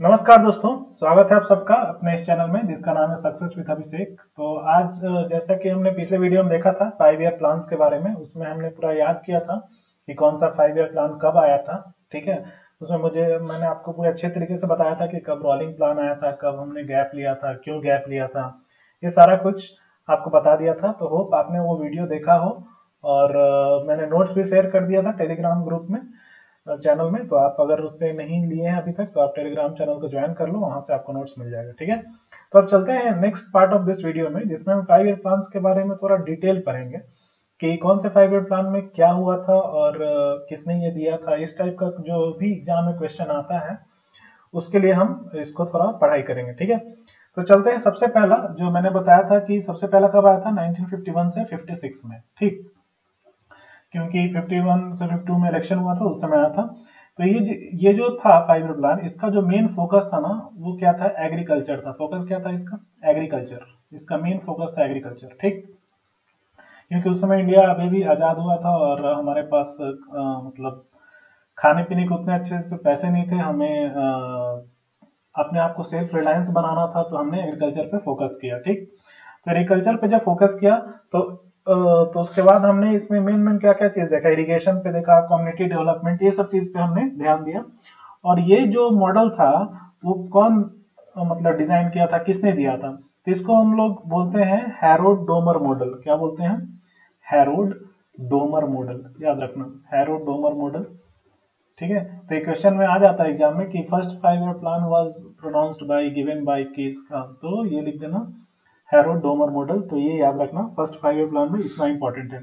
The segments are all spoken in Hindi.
नमस्कार दोस्तों, स्वागत है आप सबका अपने इस चैनल में जिसका नाम है सक्सेस विद अभिषेक। तो आज जैसा कि हमने पिछले वीडियो में देखा था 5 ईयर प्लान्स के बारे में, उसमें हमने पूरा याद किया था कि कौन सा 5 ईयर प्लान कब आया था। ठीक है, उसमें मैंने आपको पूरे अच्छे तरीके से बताया था कि कब रोलिंग प्लान आया था, कब हमने गैप लिया था, क्यों गैप लिया था, ये सारा कुछ आपको बता दिया था। तो होप आपने वो वीडियो देखा हो और मैंने नोट्स भी शेयर कर दिया था टेलीग्राम ग्रुप में, चैनल में। तो आप अगर उससे नहीं लिए हैं अभी तक तो आप टेलीग्राम चैनल को ज्वाइन कर लो, वहां से आपको नोट्स मिल जाएगा। ठीक है, तो अब चलते हैं next part of this video में, जिसमें हम 5 ईयर प्लान्स के बारे में थोड़ा डिटेल पढ़ेंगे कि कौन से 5 ईयर प्लान में क्या हुआ था और किसने ये दिया था। इस टाइप का जो भी एग्जाम में क्वेश्चन आता है उसके लिए हम इसको थोड़ा पढ़ाई करेंगे। ठीक है, तो चलते हैं। सबसे पहला जो मैंने बताया था कि सबसे पहला कब आया था, 1951 से 56 में। ठीक, क्योंकि 51 से 52 में इलेक्शन हुआ था, उस समय आया था। तो ये जो था 5 ईयर प्लान, इसका जो मेन फोकस था ना वो क्या था, एग्रीकल्चर था। फोकस क्या था इसका, एग्रीकल्चर। इसका मेन फोकस था एग्रीकल्चर। ठीक, क्योंकि उस समय इंडिया अभी भी आजाद हुआ था और हमारे पास मतलब खाने पीने के उतने अच्छे से पैसे नहीं थे। हमें अपने आप को सेल्फ रिलायंस बनाना था, तो हमने एग्रीकल्चर पे फोकस किया। ठीक, तो एग्रीकल्चर पे जब फोकस किया तो उसके बाद हमने इसमें मेन मेन क्या क्या चीज देखा, इरिगेशन पे देखा, कम्युनिटी डेवलपमेंट, ये सब चीज पे हमने ध्यान दिया। और ये जो मॉडल था वो कौन मतलब डिजाइन किया था, किसने दिया था, तो इसको हम लोग बोलते हैं हैरोल्ड डोमर मॉडल। क्या बोलते हैं, हैरोल्ड डोमर मॉडल। याद रखना, हैरोल्ड डोमर मॉडल। ठीक है, तो एक क्वेश्चन में आ जाता है एग्जाम में कि first 5 year plan was pronounced bye given by किसका, तो ये लिख देना हैरोल्ड डोमर मॉडल। तो ये याद रखना, फर्स्ट 5 ईयर प्लान में इतना इंपॉर्टेंट है।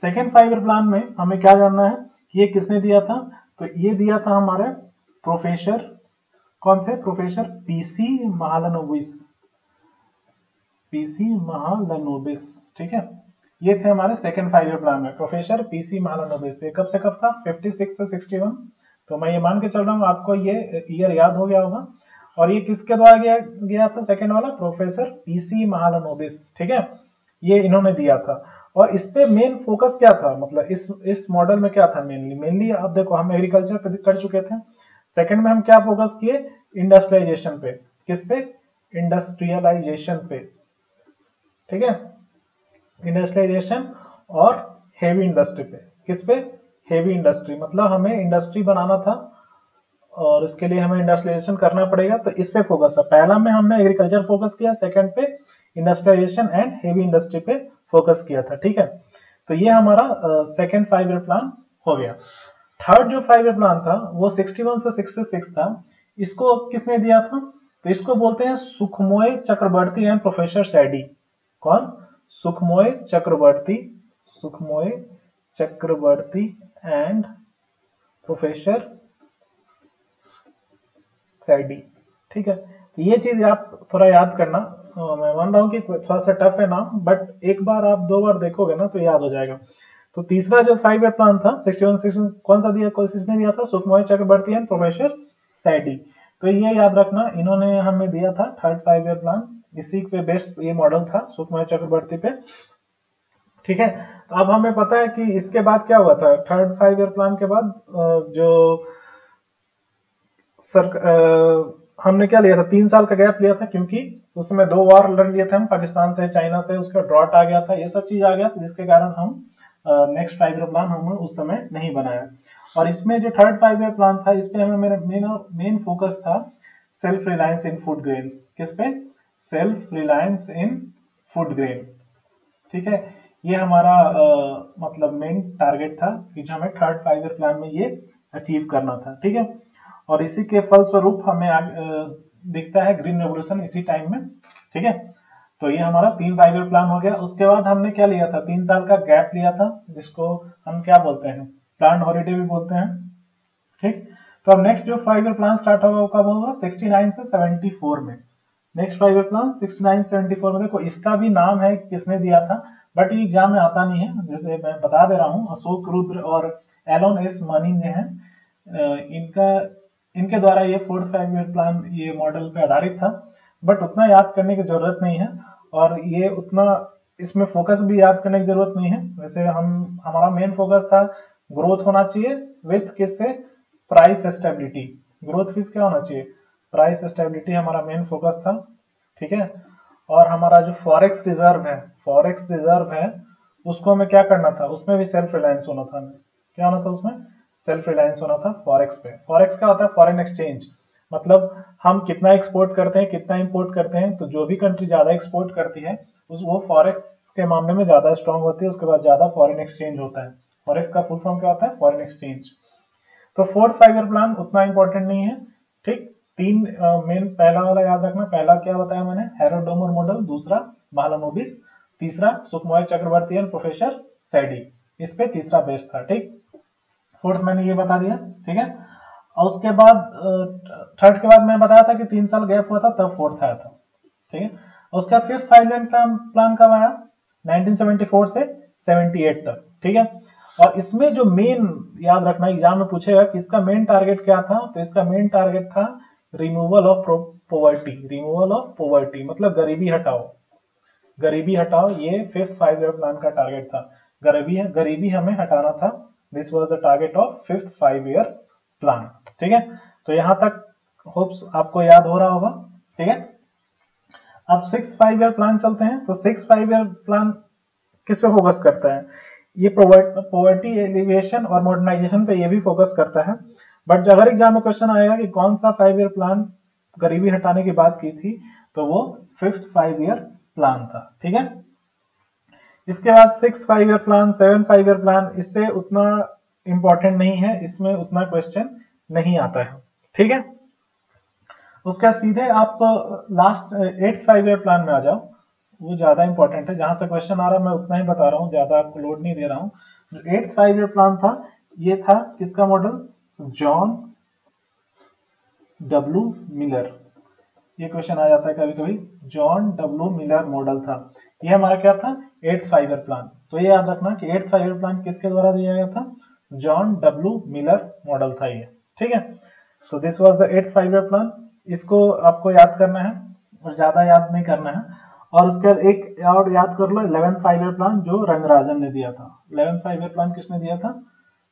सेकेंड 5 ईयर प्लान में हमें क्या जानना है कि ये किसने दिया था, तो ये दिया था हमारे प्रोफेसर, कौन थे, professor PC Mahalanobis. PC Mahalanobis. ठीक है, ये थे हमारे सेकेंड 5 ईयर प्लान में, प्रोफेसर पीसी महालनोबिस। कब से कब था, 56 से 61। तो मैं ये मान के चल रहा हूँ आपको ये ईयर याद हो गया होगा। और ये किसके द्वारा गया था सेकेंड वाला, प्रोफेसर पीसी महालनोबिस। ठीक है, ये इन्होंने दिया था। और इस पे मेन फोकस क्या था, मतलब इस मॉडल में क्या था मेनली अब देखो, हम एग्रीकल्चर पे कर चुके थे। सेकंड में हम क्या फोकस किए, इंडस्ट्रियलाइजेशन पे। किस पे, इंडस्ट्रियलाइजेशन पे। ठीक है, इंडस्ट्रियलाइजेशन और हेवी इंडस्ट्री पे। किस पे, हेवी इंडस्ट्री, मतलब हमें इंडस्ट्री बनाना था और उसके लिए हमें इंडस्ट्रियलाइजेशन करना पड़ेगा, तो इस पे फोकस था। पहला में हमने एग्रीकल्चर फोकस किया, सेकंड पे इंडस्ट्रियलाइजेशन एंड हेवी इंडस्ट्री पे फोकस किया था। ठीक है, तो ये हमारा सेकंड 5 ईयर प्लान हो गया। थर्ड जो 5 ईयर प्लान था वो 61 से 66 था। इसको किसने दिया था, तो इसको बोलते हैं सुखमोय चक्रवर्ती एंड प्रोफेसर सैडी। कौन, सुखमोय चक्रवर्ती, सुखमोय चक्रवर्ती एंड प्रोफेसर सैडी। ठीक है, तो ये चीज आप थोड़ा याद करना। मैं मान रहा हूँ कि थोड़ा सा टफ है नाम, बट एक बार आप 2 बार देखोगे ना तो याद हो जाएगा। तो तीसरा जो 5 ईयर प्लान था 61 कौन सा दिया, किसने दिया था, सुखमोय चक्रवर्ती एंड प्रोफेसर सैडी। तो ये याद रखना, इन्होंने हमें दिया था थर्ड 5 ईयर प्लान। इसी पे बेस्ट ये मॉडल था सुखमोय चक्रवर्ती पे। ठीक है, तो अब हमें पता है कि इसके बाद क्या हुआ था, थर्ड 5 ईयर प्लान के बाद जो हमने क्या लिया था, 3 साल का गैप लिया था, क्योंकि उसमें 2 वॉर लड़ लिए थे हम, पाकिस्तान से, चाइना से, उसका ड्रॉट आ गया था, ये सब चीज आ गया था, जिसके कारण हम नेक्स्ट 5 ईयर प्लान हमने उस समय नहीं बनाया। और इसमें जो थर्ड 5 ईयर प्लान था, इसपे हमें मेरा मेन फोकस था सेल्फ रिलायंस इन फूड ग्रेन्स। किस पे, सेल्फ रिलायंस इन फूड ग्रेन। ठीक है, ये हमारा मतलब मेन टारगेट था कि जो हमें थर्ड 5 ईयर प्लान में ये अचीव करना था। ठीक है, और इसी के फलस्वरूप हमें दिखता है ग्रीन रेवोल्यूशन इसी टाइम में। ठीक है, तो ये हमारा 3 5 ईयर प्लान हो गया। उसके बाद हमने क्या लिया था, 3 साल का गैप लिया था, जिसको हम क्या बोलते हैं, प्लान हॉलीडे भी बोलते हैं। ठीक, तो अब नेक्स्ट जो 5 ईयर प्लान स्टार्ट होगा वो कब होगा, 69 से 74 में। नेक्स्ट 5 ईयर प्लान 69 74 में। देखो इसका भी नाम है किसने दिया था, बट ये एग्जाम में आता नहीं है, जैसे मैं बता दे रहा हूँ, अशोक रुद्र और एलोन एस मनी ने है। इनका इनके द्वारा ये फोर्थ 5 ईयर प्लान ये मॉडल पे आधारित था, बट उतना याद करने की जरूरत नहीं है। और ये उतना इसमें फोकस भी याद करने की जरूरत नहीं है। वैसे हमारा मेन फोकस था ग्रोथ होना चाहिए विथ किससे, प्राइस स्टेबिलिटी। ग्रोथ किस क्या होना चाहिए, प्राइस स्टेबिलिटी हमारा मेन फोकस था, ठीक है। और हमारा जो फॉरेक्स रिजर्व है उसको हमें क्या करना था, उसमें भी सेल्फ रिलायंस होना था हमें। क्या होना था उसमें? सेल्फ रिलायंस होना था फॉरेक्स पे। फॉरेक्स क्या होता है? फॉरेन एक्सचेंज, मतलब हम कितना एक्सपोर्ट करते हैं कितना इंपोर्ट करते हैं, तो जो भी कंट्री ज्यादा एक्सपोर्ट करती है वो फॉरेक्स के मामले में ज्यादा स्ट्रांग होती है, उसके बाद ज्यादा फॉरेन एक्सचेंज होता है। फॉरेक्स का फुल फॉर्म क्या होता है? Foreign exchange. तो फोर्थ 5 ईयर प्लान उतना इंपॉर्टेंट नहीं है, ठीक। तीन मेन, पहला वाला याद रखना, पहला क्या बताया मैंने? हेरोडोमर मॉडल, दूसरा महालनोबिस, तीसरा सुखमोय चक्रवर्ती एंड प्रोफेसर सैडी। इस पे तीसरा बेस्ट था, ठीक। फोर्थ मैंने ये बता दिया, ठीक है। और उसके बाद थर्ड के बाद मैं बताया था कि 3 साल गैप हुआ था तब फोर्थ आया था, ठीक है। उसका फिफ्थ 5 ईयर प्लान कब आया? 1974 से 78 तक, ठीक है। और इसमें जो मेन, याद रखना एग्जाम में पूछेगा कि इसका मेन टारगेट क्या था, तो इसका मेन टारगेट था रिमूवल ऑफ पोवर्टी, मतलब गरीबी हटाओ। गरीबी हटाओ, ये फिफ्थ 5 ईयर प्लान का टारगेट था। गरीबी हमें हटाना था। This was the target of fifth 5 year plan, ठीक है। तो यहां तक होप्स आपको याद हो रहा होगा, ठीक है। अब 6 5 ईयर प्लान चलते हैं। तो 6 5 ईयर प्लान किस पे फोकस करता है? ये पॉवर्टी एलिवेशन और मॉडर्नाइजेशन पे ये भी फोकस करता है। बट अगर एग्जाम में क्वेश्चन आएगा कि कौन सा 5 ईयर प्लान गरीबी हटाने की बात की थी, तो वो फिफ्थ 5 ईयर प्लान था, ठीक है। इसके बाद 6 5 ईयर प्लान, 7 5 ईयर प्लान, इससे उतना इंपॉर्टेंट नहीं है, इसमें उतना क्वेश्चन नहीं आता है, ठीक है। उसका सीधे आप लास्ट 8 5 ईयर प्लान में आ जाओ, वो ज्यादा इंपॉर्टेंट है। जहां से क्वेश्चन आ रहा है मैं उतना ही बता रहा हूँ, ज्यादा आपको लोड नहीं दे रहा हूँ। जो 8 5 ईयर प्लान था, ये था किसका मॉडल? John W Miller. ये क्वेश्चन आ जाता है कभी कभी। जॉन डब्ल्यू मिलर मॉडल था। ये हमारा क्या था? 8 5 ईयर प्लान। तो ये याद रखना कि 8 5 ईयर प्लान किसके द्वारा दिया गया था? जॉन डब्ल्यू मिलर मॉडल था ये, ठीक है। तो this was the 8 5 year plan. इसको आपको याद करना है और ज्यादा याद नहीं करना है। और उसके बाद एक और याद कर लो, 11 5 ईयर प्लान जो रंगराजन ने दिया था। 11 5 ईयर प्लान किसने दिया था?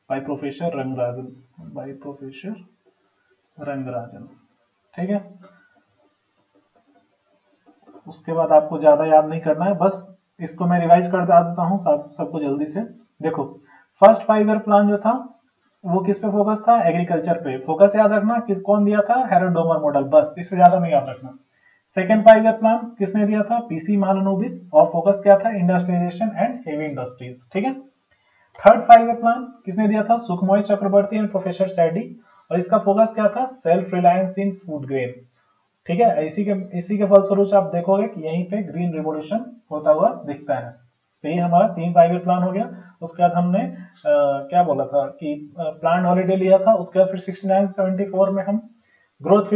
बाई प्रोफेसर रंगराजन, ठीक है। उसके बाद आपको ज्यादा याद नहीं करना है, बस इसको मैं रिवाइज कर देता हूँ सबको जल्दी से। देखो, फर्स्ट 5 ईयर प्लान जो था वो किस पे फोकस था? एग्रीकल्चर पे। फोकस याद रखना, किस कौन दिया था? हेरोडोमर मॉडल, बस इससे ज्यादा नहीं याद रखना। सेकेंड 5 ईयर प्लान किसने दिया था? पीसी महालनोबिस, और फोकस क्या था? इंडस्ट्रियलाइजेशन एंड हेवी इंडस्ट्रीज, ठीक है। थर्ड 5 ईयर प्लान किसने दिया था? सुखमोय चक्रवर्ती एंड प्रोफेसर सैडी, और इसका फोकस क्या था? सेल्फ रिलायंस इन फूड ग्रेन, ठीक है। इसी के फलस्वरूप आप देखोगे कि यहीं पे ग्रीन रिवोल्यूशन होता हुआ दिखता है। तो ये हमारा 3 5 ईयर प्लान हो गया। उसके बाद हमने क्या बोला था कि प्लान हॉलीडे लिया था। उसके बाद फिर 69 74 में हम ग्रोथ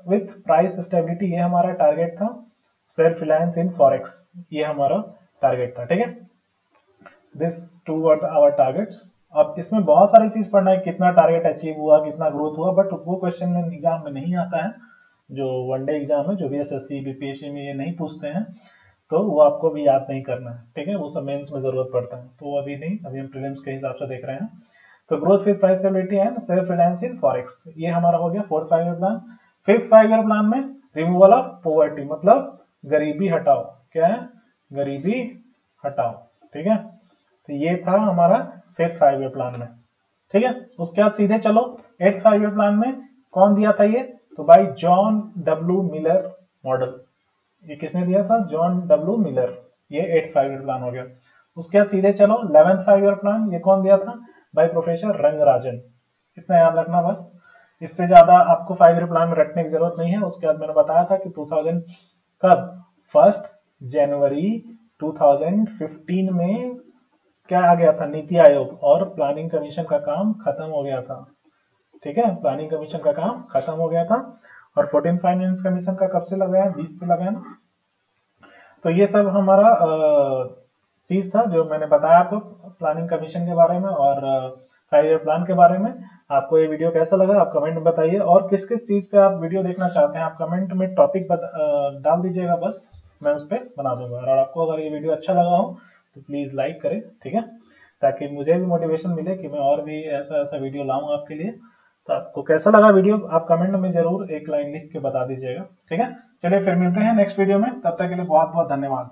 विथ प्राइस स्टेबिलिटी, ये हमारा टारगेट था। सेल्फ रिलायंस इन फॉरेक्स, ये हमारा टारगेट था, ठीक है। This two were our targets. अब इसमें बहुत सारी चीज पढ़ना है, कितना टारगेट अचीव हुआ, कितना ग्रोथ हुआ, बट वो क्वेश्चन में एग्जाम में नहीं आता है। जो वनडे एग्जाम है, जो भी एसएससी बीपीएससी में ये नहीं पूछते हैं, तो वो आपको भी याद नहीं करना है, ठीक है। वो सब मेंस में जरूरत पड़ता है, तो अभी नहीं, अभी हम प्रीलिम्स के हिसाब से देख रहे हैं। तो growth with price stability and self reliance in forex, ये हमारा हो गया fourth 5 year plan. Fifth 5 year plan में रिमूवल ऑफ पॉवर्टी, मतलब गरीबी हटाओ। क्या है? गरीबी हटाओ, ठीक है। तो ये था हमारा फिफ्थ 5 ईयर प्लान में, ठीक है। उसके बाद सीधे चलो 8th 5 ईयर प्लान में कौन दिया था ये? तो भाई जॉन डब्ल्यू मिलर मॉडल। ये किसने दिया था? John W Miller. ये 8th 5 ईयर प्लान हो गया। उसके बाद सीधे चलो 11th 5 ईयर प्लान, ये कौन दिया था? By professor Rangarajan. इतना याद रखना बस, इससे ज्यादा आपको 5 ईयर प्लान में रखने की जरूरत नहीं है। उसके बाद मैंने बताया था कि 2000 कब? 1 जनवरी 2015 में क्या आ गया था? नीति आयोग और प्लानिंग कमीशन का काम खत्म हो गया था, ठीक है। प्लानिंग कमीशन का काम खत्म हो गया था। और 14 फाइनेंस कमीशन का कब से लगाया? 20 से लगाया ना। तो ये सब हमारा चीज था जो मैंने बताया आपको प्लानिंग कमीशन के बारे में और 5 ईयर प्लान के बारे में। आपको ये वीडियो कैसा लगा आप कमेंट में बताइए, और किस किस चीज पे आप वीडियो देखना चाहते हैं आप कमेंट में टॉपिक डाल दीजिएगा, बस मैं उस पर बना दूंगा। और आपको अगर ये वीडियो अच्छा लगा हो तो प्लीज लाइक करें, ठीक है, ताकि मुझे भी मोटिवेशन मिले कि मैं और भी ऐसा ऐसा वीडियो लाऊं आपके लिए। तो आपको कैसा लगा वीडियो आप कमेंट में जरूर एक लाइन लिख के बता दीजिएगा। ठीक है, चलिए फिर मिलते हैं नेक्स्ट वीडियो में, तब तक के लिए बहुत बहुत धन्यवाद।